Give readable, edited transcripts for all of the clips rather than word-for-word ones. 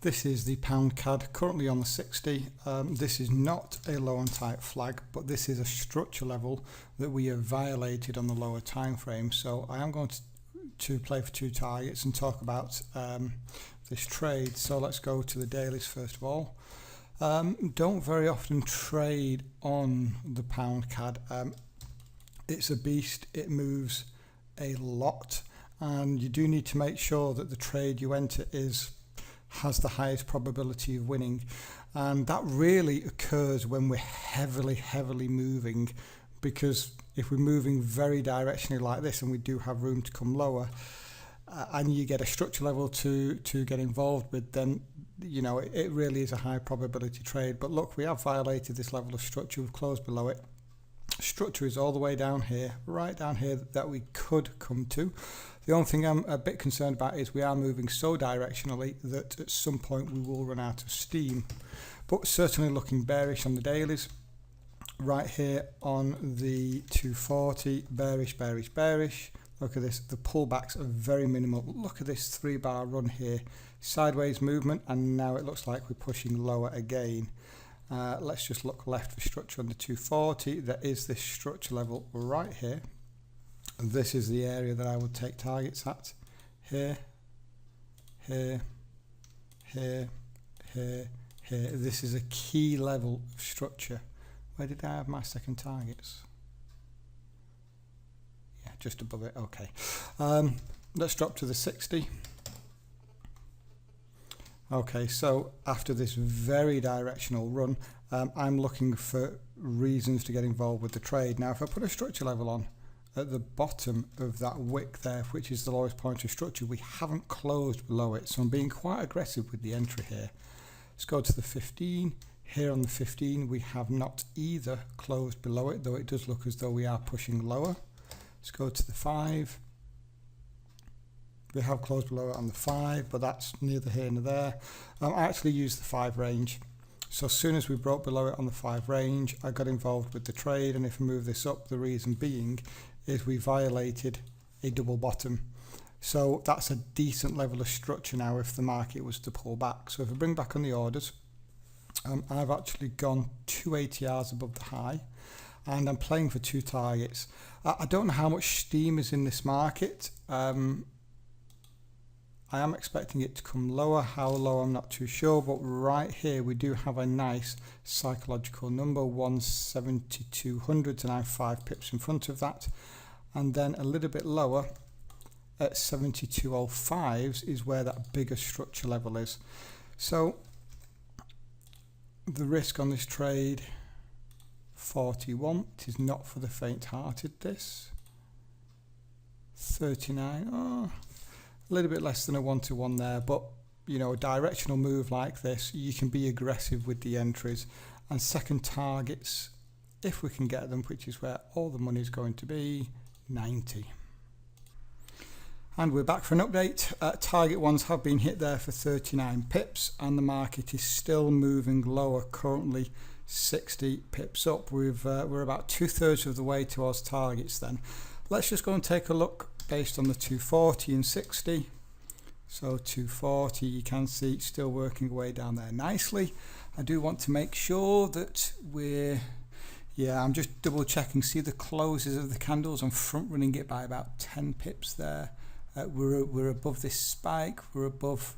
This is the pound CAD currently on the 60. This is not a low on tight flag, but this is a structure level that we have violated on the lower time frame. So I am going to play for 2 targets and talk about this trade. So let's go to the dailies first of all. Don't very often trade on the pound CAD. It's a beast, it moves a lot, and you do need to make sure that the trade you enter has the highest probability of winning, and that really occurs when we're heavily moving, because if we're moving very directionally like this and we do have room to come lower, and you get a structure level to get involved with, then you know it really is a high probability trade. But look, we have violated this level of structure, we've closed below it. Structure is all the way down here, right down here, that we could come to. The only thing I'm a bit concerned about is we are moving so directionally that at some point we will run out of steam. But certainly looking bearish on the dailies. Right here on the 240, bearish. Look at this, the pullbacks are very minimal. Look at this 3-bar run here, sideways movement, and now it looks like we're pushing lower again. Let's just look left for structure on the 240. There is this structure level right here. And this is the area that I would take targets at. Here. This is a key level of structure. Where did I have my second targets? Yeah, just above it. Okay. Let's drop to the 60. Okay, so after this very directional run, I'm looking for reasons to get involved with the trade. Now, if I put a structure level on at the bottom of that wick there, which is the lowest point of structure, we haven't closed below it, so I'm being quite aggressive with the entry here. Let's go to the 15. Here on the 15, we have not either closed below it, though it does look as though we are pushing lower. Let's go to the 5. We have closed below it on the 5, but that's neither here nor there. I actually used the 5 range. So as soon as we broke below it on the 5 range, I got involved with the trade, and if we move this up, the reason being is we violated a double bottom. So that's a decent level of structure now if the market was to pull back. So if we bring back on the orders, I've actually gone 2 ATRs above the high, and I'm playing for 2 targets. I don't know how much steam is in this market. I am expecting it to come lower. How low, I'm not too sure, but right here we do have a nice psychological number, 17200, and I'm 5 pips in front of that. And then a little bit lower at 7205s is where that bigger structure level is. So the risk on this trade, 41, it is not for the faint-hearted, this. 39, a little bit less than a 1-to-1 there, but you know, a directional move like this, you can be aggressive with the entries. And second targets, if we can get them, which is where all the money is going to be, 90. And we're back for an update. Target ones have been hit there for 39 pips, and the market is still moving lower, currently 60 pips up. We're about 2/3 of the way towards targets then. Let's just go and take a look based on the 240 and 60. So 240, you can see it's still working away down there nicely. I do want to make sure that I'm just double checking. See the closes of the candles? I'm front running it by about 10 pips there. We're above this spike, we're above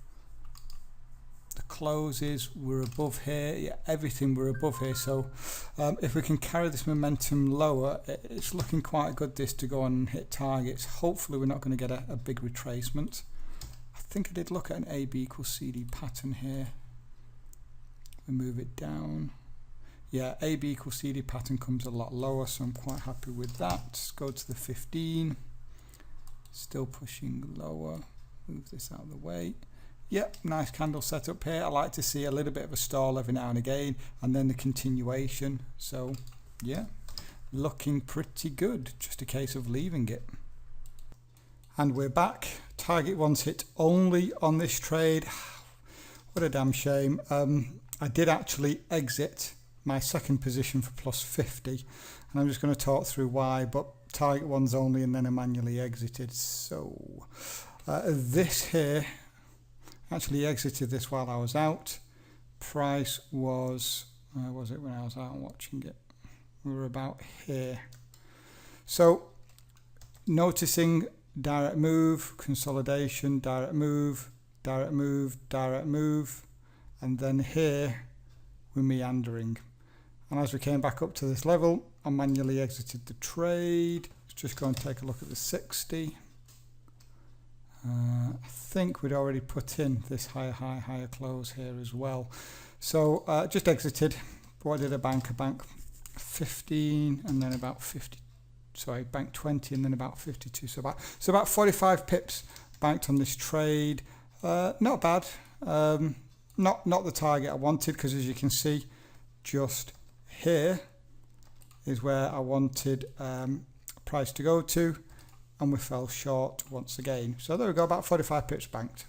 the closes, we're above here, yeah, everything we're above here. So if we can carry this momentum lower, it's looking quite good this to go on and hit targets. Hopefully we're not going to get a big retracement. I think I did look at an AB equals CD pattern here. We move it down. Yeah, AB equals CD pattern comes a lot lower, so I'm quite happy with that. Let's go to the 15. Still pushing lower. Move this out of the way. Yep, nice candle setup here. I like to see a little bit of a stall every now and again, and then the continuation. So yeah, looking pretty good. Just a case of leaving it. And we're back. Target one's hit only on this trade. What a damn shame. I did actually exit my second position for plus 50, and I'm just going to talk through why, but target one's only, and then I manually exited. So this here, Actually exited this while I was out. Price was, where was it when I was out watching it? We were about here. So noticing direct move, consolidation, direct move, direct move, direct move, and then here we're meandering. And as we came back up to this level, I manually exited the trade. Let's just go and take a look at the 60. I think we'd already put in this higher close here as well. So just exited. What did I bank? I banked 15 and then about 50. Sorry, banked 20 and then about 52. So about 45 pips banked on this trade. Not bad. Not the target I wanted, because as you can see, just here is where I wanted price to go to, and we fell short once again. So there we go, about 45 pips banked.